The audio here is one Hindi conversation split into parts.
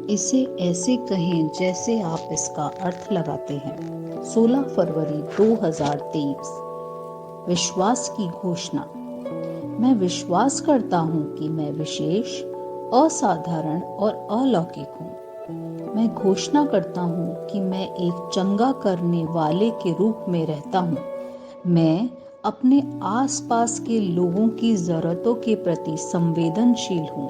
इसे ऐसे कहें जैसे आप इसका अर्थ लगाते हैं। 16 फरवरी 2023। विश्वास की घोषणा। मैं विश्वास करता हूँ कि मैं विशेष, असाधारण और अलौकिक हूँ। मैं घोषणा करता हूँ कि मैं एक चंगा करने वाले के रूप में रहता हूँ। मैं अपने आसपास के लोगों की जरूरतों के प्रति संवेदनशील हूँ।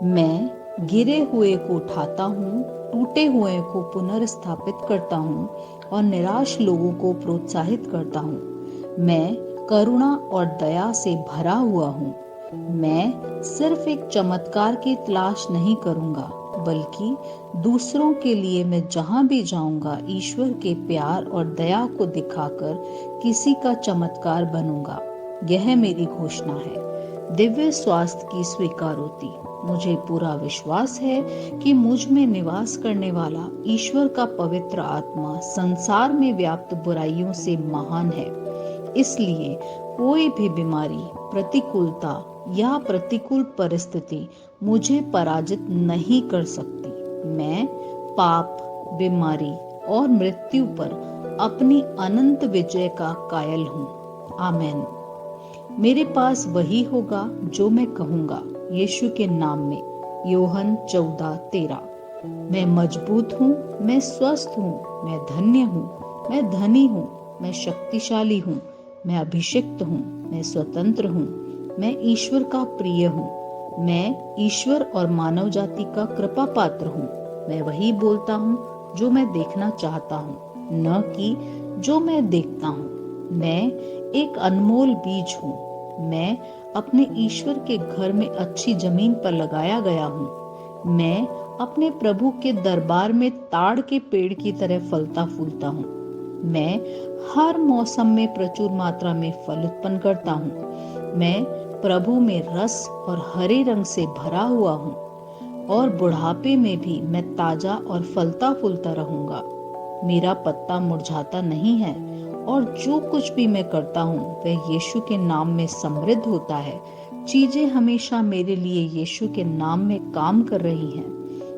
मैं गिरे हुए को उठाता हूँ, टूटे हुए को पुनर्स्थापित करता हूँ और निराश लोगों को प्रोत्साहित करता हूँ। मैं करुणा और दया से भरा हुआ हूँ। मैं सिर्फ एक चमत्कार की तलाश नहीं करूंगा, बल्कि दूसरों के लिए मैं जहां भी जाऊंगा ईश्वर के प्यार और दया को दिखाकर किसी का चमत्कार बनूंगा। यह मेरी घोषणा है। दिव्य स्वास्थ्य की स्वीकारोती। मुझे पूरा विश्वास है कि मुझ में निवास करने वाला ईश्वर का पवित्र आत्मा संसार में व्याप्त बुराइयों से महान है। इसलिए कोई भी बीमारी, प्रतिकूलता या प्रतिकूल परिस्थिति मुझे पराजित नहीं कर सकती। मैं पाप, बीमारी और मृत्यु पर अपनी अनंत विजय का कायल हूँ। आमेन। मेरे पास वही होगा जो मैं कहूंगा, यीशु के नाम में। योहन 14:13। मैं मजबूत हूँ, मैं स्वस्थ हूँ, मैं धन्य हूँ, मैं धनी हूँ, मैं शक्तिशाली हूँ, मैं अभिषिक्त हूँ, मैं स्वतंत्र हूँ, मैं ईश्वर का प्रिय हूँ, मैं ईश्वर और मानव जाति का कृपा पात्र हूँ। मैं वही बोलता हूँ जो मैं देखना चाहता हूँ, न कि जो मैं देखता हूँ। मैं एक अनमोल बीज हूँ। मैं अपने ईश्वर के घर में अच्छी जमीन पर लगाया गया हूँ। मैं अपने प्रभु के दरबार में ताड़ के पेड़ की तरह फलता फूलता हूँ। मैं हर मौसम में प्रचुर मात्रा में फल उत्पन्न करता हूँ। मैं प्रभु में रस और हरे रंग से भरा हुआ हूँ और बुढ़ापे में भी मैं ताजा और फलता फूलता रहूंगा। मेरा पत्ता मुरझाता नहीं है और जो कुछ भी मैं करता हूँ वह यीशु के नाम में समृद्ध होता है। चीजें हमेशा मेरे लिए यीशु के नाम में काम कर रही हैं।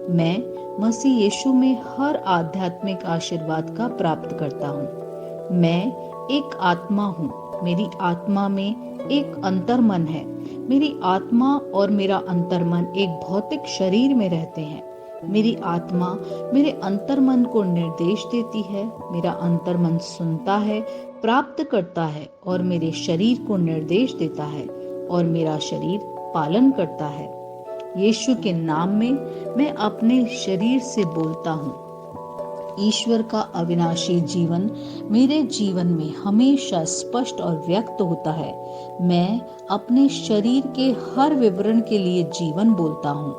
मैं मसीह यीशु में हर आध्यात्मिक आशीर्वाद का प्राप्त करता हूँ। मैं एक आत्मा हूँ। मेरी आत्मा में एक अंतर्मन है। मेरी आत्मा और मेरा अंतर्मन एक भौतिक शरीर में रहते हैं। मेरी आत्मा मेरे अंतर्मन को निर्देश देती है। मेरा अंतर्मन सुनता है, प्राप्त करता है और मेरे शरीर को निर्देश देता है और मेरा शरीर पालन करता है। यीशु के नाम में मैं अपने शरीर से बोलता हूँ। ईश्वर का अविनाशी जीवन मेरे जीवन में हमेशा स्पष्ट और व्यक्त होता है। मैं अपने शरीर के हर विवरण के लिए जीवन बोलता हूँ।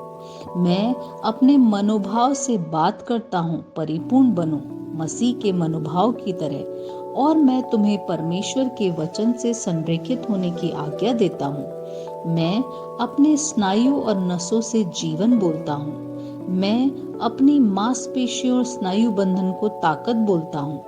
मैं अपने मनोभाव से बात करता हूँ, परिपूर्ण बनो मसीह के मनोभाव की तरह। और मैं तुम्हें परमेश्वर के वचन से संरेखित होने की आज्ञा देता हूँ। मैं अपने स्नायु और नसों से जीवन बोलता हूँ। मैं अपनी मांसपेशियों और स्नायु बंधन को ताकत बोलता हूँ।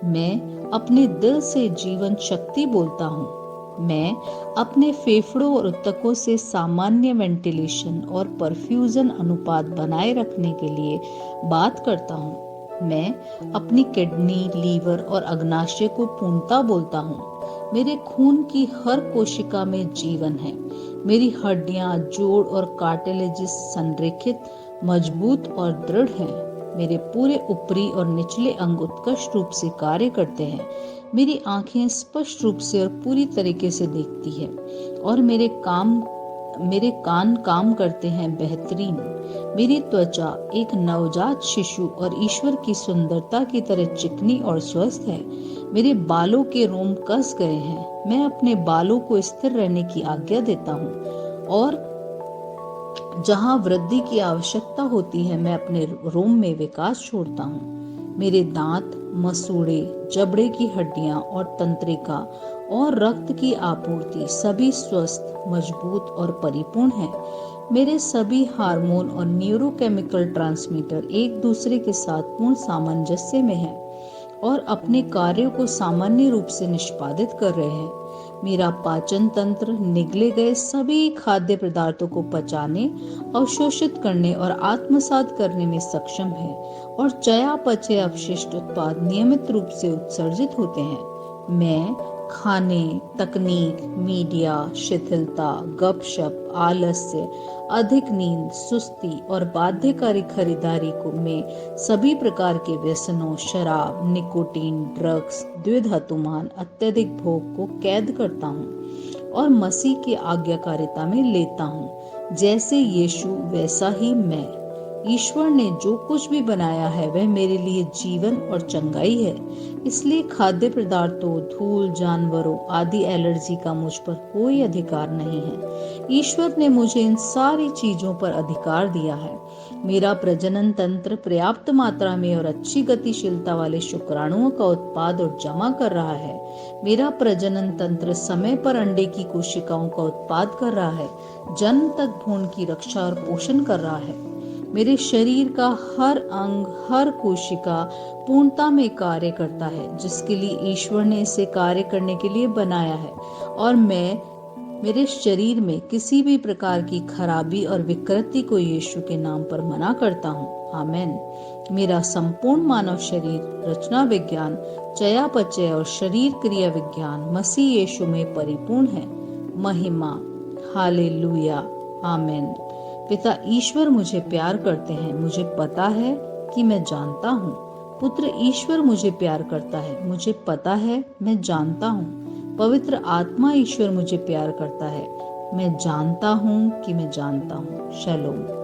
मैं अपने दिल से जीवन शक्ति बोलता हूँ। मैं अपने फेफड़ों और ऊतकों से सामान्य वेंटिलेशन और परफ्यूजन अनुपात बनाए रखने के लिए बात करता हूँ। मैं अपनी किडनी, लीवर और अग्नाशय को पूर्णता बोलता हूँ। मेरे खून की हर कोशिका में जीवन है। मेरी हड्डियां, जोड़ और कार्टिलेजेस संरेखित, मजबूत और दृढ़ हैं। मेरे पूरे ऊपरी और निचले अंग उत्कृष्ट रूप से कार्य करते हैं। मेरी आंखें स्पष्ट रूप से और पूरी तरीके से देखती है और मेरे कान काम करते हैं बेहतरीन। मेरी त्वचा एक नवजात शिशु और ईश्वर की सुंदरता की तरह चिकनी और स्वस्थ है। मेरे बालों के रोम कस गए हैं। मैं अपने बालों को स्थिर रहने की आज्ञा देता हूँ और जहाँ वृद्धि की आवश्यकता होती है मैं अपने रोम में विकास छोड़ता हूँ। मेरे दांत, मसूड़े, जबड़े की हड्डियां और तंत्रिका और रक्त की आपूर्ति सभी स्वस्थ, मजबूत और परिपूर्ण है। मेरे सभी हार्मोन और न्यूरोकेमिकल ट्रांसमीटर एक दूसरे के साथ पूर्ण सामंजस्य में हैं और अपने कार्यों को सामान्य रूप से निष्पादित कर रहे हैं। मेरा पाचन तंत्र निगले गए सभी खाद्य पदार्थों को पचाने, अवशोषित करने और आत्मसात करने में सक्षम है और चयापचय अपशिष्ट उत्पाद नियमित रूप से उत्सर्जित होते हैं। मैं खाने, तकनीक, मीडिया, शिथिलता, गपशप, आलस्य, अधिक नींद, सुस्ती और बाध्यकारी खरीदारी को में सभी प्रकार के व्यसनों, शराब, निकोटीन, ड्रग्स, द्विधातुमान, अत्यधिक भोग को कैद करता हूँ और मसीह की आज्ञाकारिता में लेता हूँ। जैसे यीशु वैसा ही मैं। ईश्वर ने जो कुछ भी बनाया है वह मेरे लिए जीवन और चंगाई है। इसलिए खाद्य पदार्थों, धूल, जानवरों आदि एलर्जी का मुझ पर कोई अधिकार नहीं है। ईश्वर ने मुझे इन सारी चीजों पर अधिकार दिया है। मेरा प्रजनन तंत्र पर्याप्त मात्रा में और अच्छी गतिशीलता वाले शुक्राणुओं का उत्पाद और जमा कर रहा है। मेरा प्रजनन तंत्र समय पर अंडे की कोशिकाओं का उत्पाद कर रहा है, जन्म तक भ्रूण की रक्षा और पोषण कर रहा है। मेरे शरीर का हर अंग, हर कोशिका पूर्णता में कार्य करता है, जिसके लिए ईश्वर ने इसे कार्य करने के लिए बनाया है। और मैं मेरे शरीर में किसी भी प्रकार की खराबी और विकृति को यीशु के नाम पर मना करता हूँ। आमेन। मेरा संपूर्ण मानव शरीर, रचना विज्ञान, चयापचय और शरीर क्रिया विज्ञान मसीह यीशु में परिपूर्ण है। महिमा, हालेलुया, आमेन। पिता ईश्वर मुझे प्यार करते हैं, मुझे पता है कि मैं जानता हूँ। पुत्र ईश्वर मुझे प्यार करता है, मुझे पता है, मैं जानता हूँ। पवित्र आत्मा ईश्वर मुझे प्यार करता है, मैं जानता हूँ कि मैं जानता हूँ। शलोम।